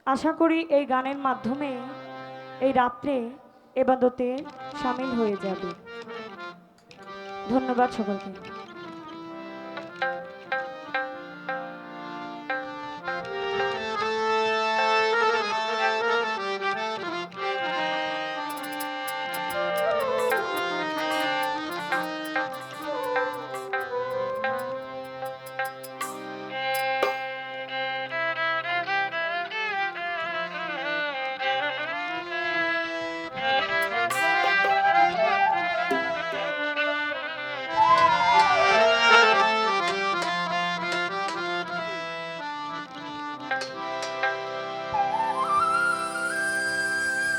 আশা করি এই গানের মাধ্যমে এই রাত্রে এবাদতে শামিল হয়ে যাবে। ধন্যবাদ সকলকে।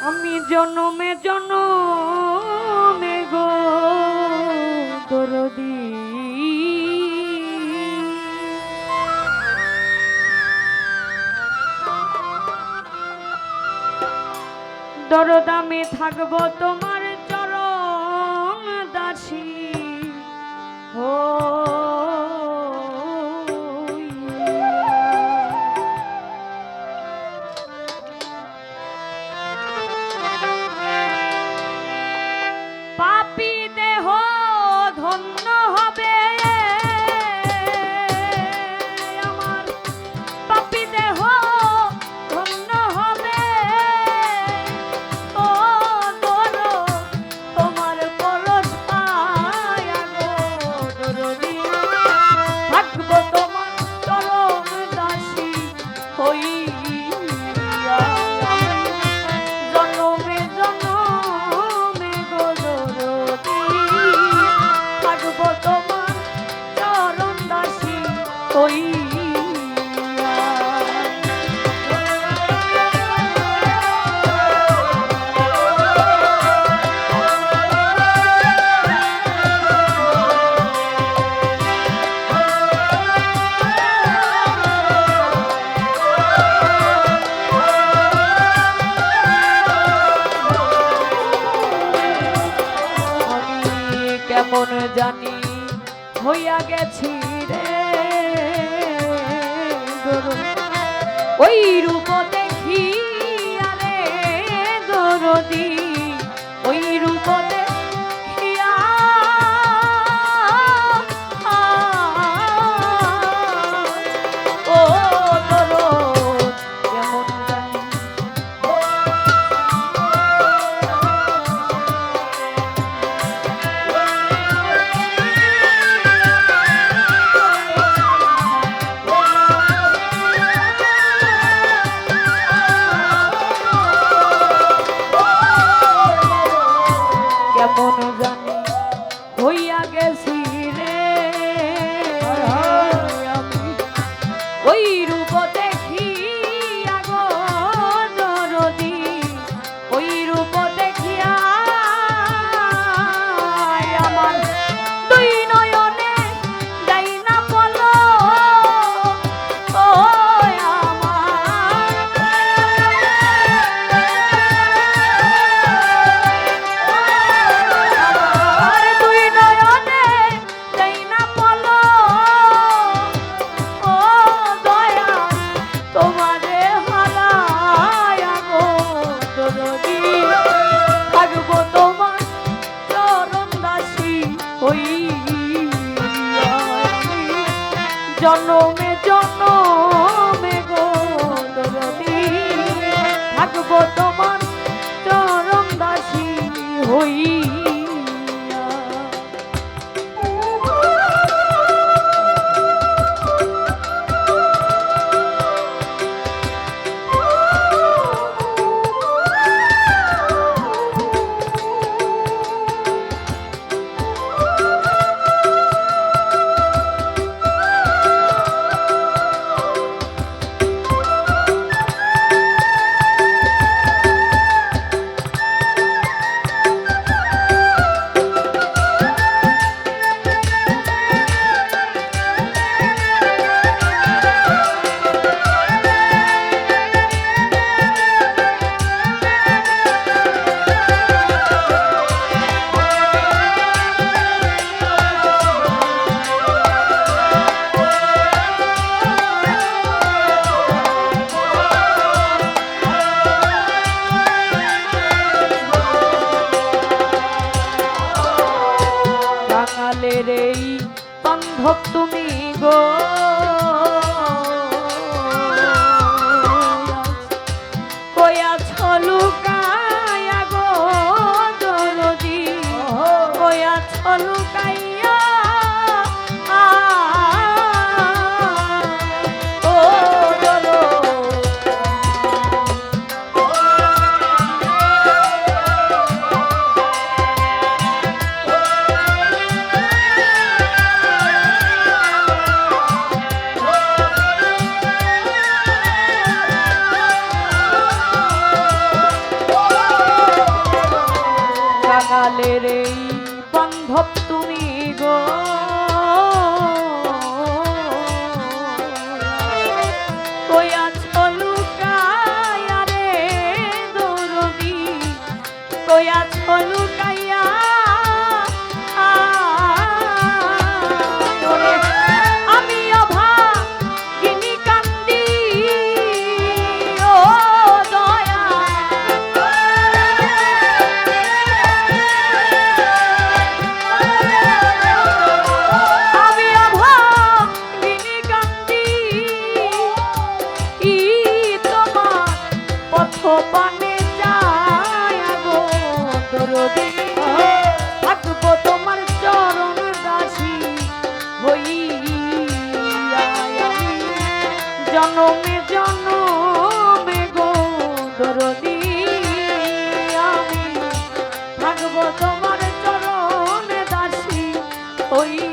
আমি জনমে জনমে গো দরদি দরদামে থাকবো তোমার চরণ দাসী হো পাপী দেহ ধন্য হবে আমার, পাপী দেহ ধন্য হবে ও দর তোমার পরশ পায়া গো দরদি থাকবো তোমার চরণ দাসী হইয়া জনমে জনমে গো দরদি থাকবো তোমার চরণ দাসী হইয়া। কেমন জানি হইয়া গেছি রে ওই রূপ দেখি আরে দরদি ওই রূপ দেখিয়া ও দরদ কেমন জানি কেমন জানি হইয়া গেছি রে আমি ওই রূপ দেখি আগো দরদি ওই রূপ দেখিয়া আমার দুই নয়নে যাই না বলো ও আমার দুই নয়নে যাই না বলো ও দয়া তোমারে হারায়া গো দরদি থাকবো তোমার চরণ দাসী হইয়া জনমে জনমে গো দরদি থাকবো তোমার চরণ দাসী হইয়া। কাঙালের এই বান্ধব তুমি গো, কই আছো লুকাইয়া রে দরদি, কই আছো লুকাইয়া আমি অভাগিনী কান্দি ও দয়া, আমি অভাগিনী কান্দি তোমার পথ পানে যায় গো দরদি, থাকবো তোমার চরণ দাসী হইয়া আমি জনমে জনমে গো দরদি, আমি থাকবো তোমার চরণ দাসী হইয়া।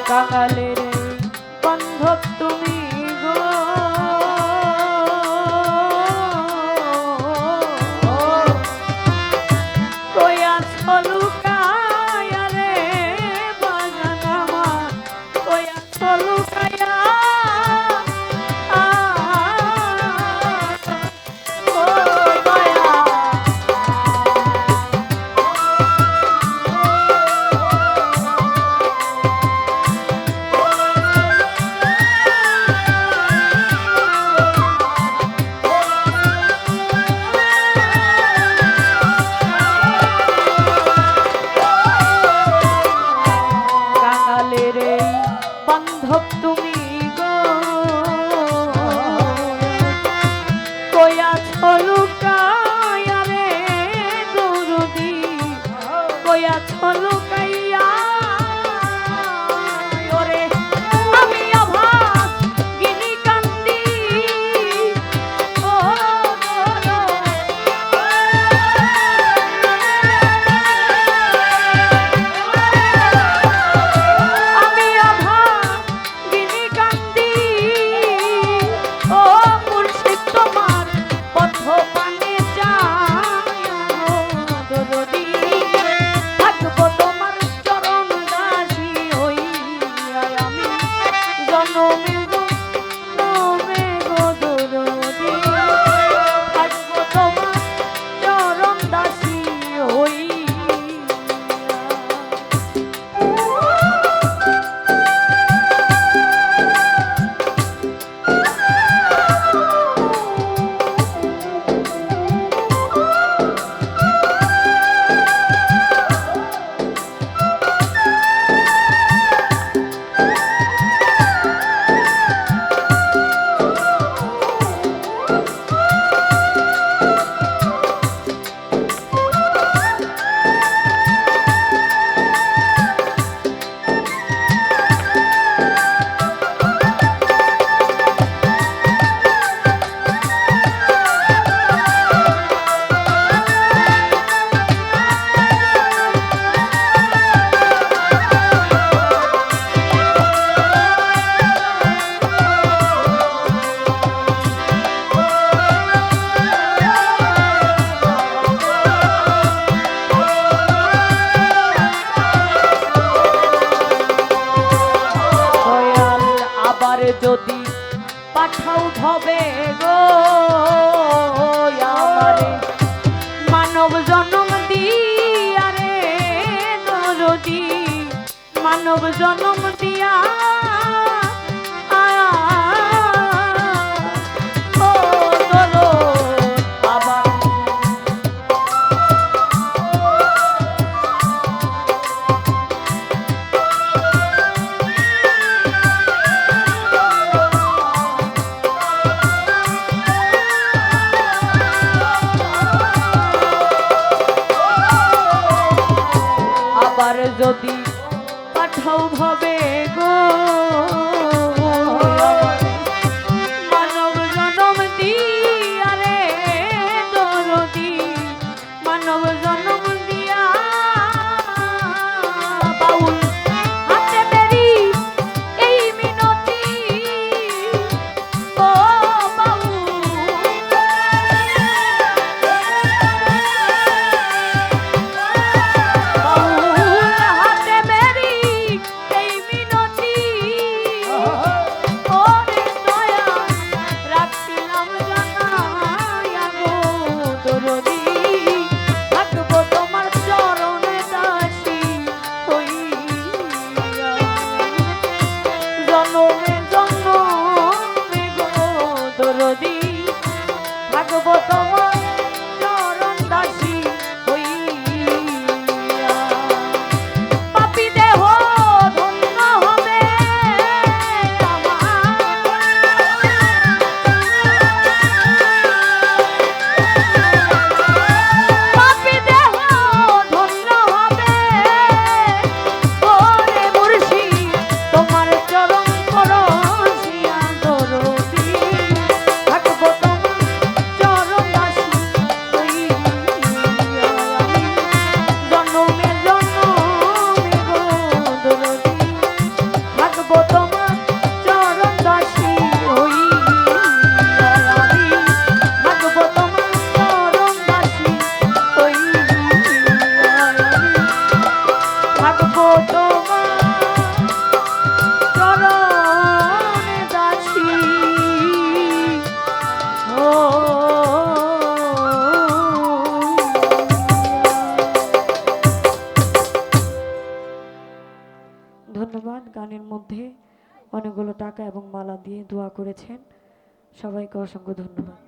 কাঙালের বান্ধব তুমি গো, কই আছো লুকাইয়া রে বাগান আমার, কই আছো লুকাইয়া ও দয়া, কাঙালের এই বান্ধব তুমি গো, কই আছো লুকাইয়া রে দরদি, কই আছো লুকাইয়া ওরে আমি অভাগিনী কান্দি ও আমি অভাগিনী কান্দি ও মুর্শিদ তোমার পথ পানে যায় দরদি, থাকবো তোমার চরণ দাসী হইয়া আমি জনমে জনমে গো দরদি, থাকবো তোমার চরণ দাসী হইয়া। যদি পাঠাও ভবে গো আমারে মানব জন্ম দিয়া রে দরদি, মানব জন্ম দিয়া ও দরদ আবার যদি পাঠাও ভাবে গো মানব জনম দিয়া রে দরদি মানব জনম দিয়া বাউল হাতে মেরি এই মিনতি ও বাউল হাতে মেরি এই মিনতি ওরে দয়া রাখিলাম জানাইয়া গো দরদি থাকবো তোমার চরণে দাসী হইয়া জনমে জনমে গো দরদি থাকবো তোমার চরণ দাসী হইয়া পাপী দেহ ধন্য হবে আমার পাপী দেহ ধন্য হবে ওরে মুর্শিদ তোমার চরণ পরশিয়া দরদি থাকবো তোমার চরণ দাসী হইয়া জনমে জনমে গো দরদি থাকবো তোমার চরণ দাসী হইয়া থাকবো তোমার চরণ দাসী হইয়া থাকবো তোমার চরণে দাসী ধন্যবাদ। গানের মধ্যে অনেকগুলো টাকা এবং মালা দিয়ে দোয়া করেছেন, সবাইকে অসংখ্য ধন্যবাদ।